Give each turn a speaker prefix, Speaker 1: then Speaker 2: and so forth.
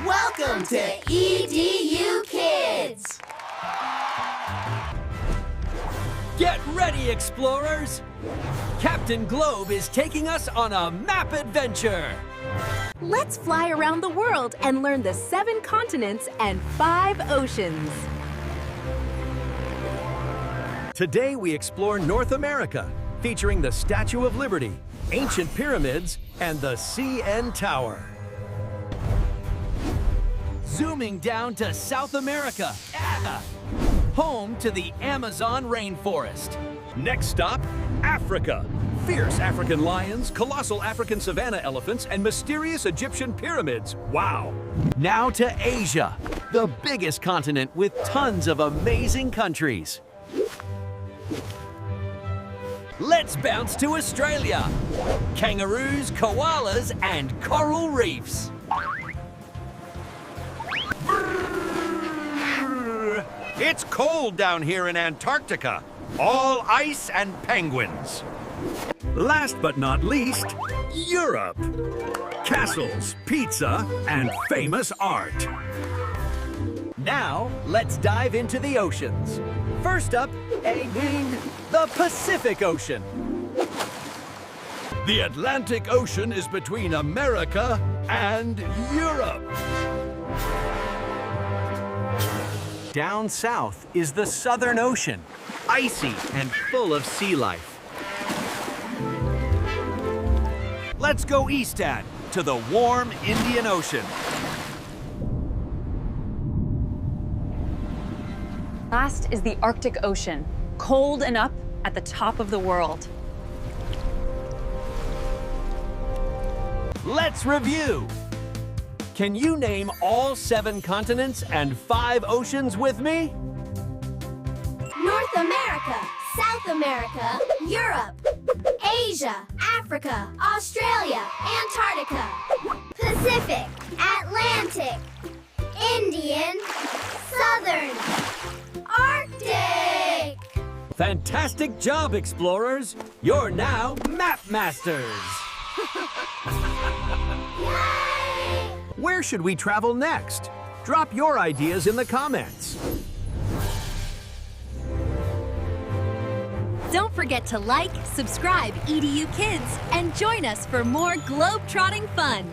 Speaker 1: Welcome to EDU Kids!
Speaker 2: Get ready, explorers! Captain Globe is taking us on a map adventure!
Speaker 3: Let's fly around the world and learn the 7 continents and 5 oceans.
Speaker 2: Today we explore North America, featuring the Statue of Liberty, ancient pyramids, and the CN Tower. Zooming down to South America, home to the Amazon rainforest. Next stop, Africa. Fierce African lions, colossal African savanna elephants, and mysterious Egyptian pyramids. Wow! Now to Asia, the biggest continent with tons of amazing countries. Let's bounce to Australia. Kangaroos, koalas, and coral reefs.
Speaker 4: It's cold down here in Antarctica. All ice and penguins.
Speaker 2: Last but not least, Europe. Castles, pizza, and famous art. Now, let's dive into the oceans. First up, the Pacific Ocean. The Atlantic Ocean is between America and Europe. Down south is the Southern Ocean, icy and full of sea life. Let's go eastward to the warm Indian Ocean.
Speaker 5: Last is the Arctic Ocean, cold and up at the top of the world.
Speaker 2: Let's review. Can you name all 7 continents and 5 oceans with me?
Speaker 1: North America, South America, Europe, Asia, Africa, Australia, Antarctica, Pacific, Atlantic, Indian, Southern, Arctic!
Speaker 2: Fantastic job, explorers! You're now map masters! Where should we travel next? Drop your ideas in the comments.
Speaker 3: Don't forget to like, subscribe EDU Kids, and join us for more globe-trotting fun.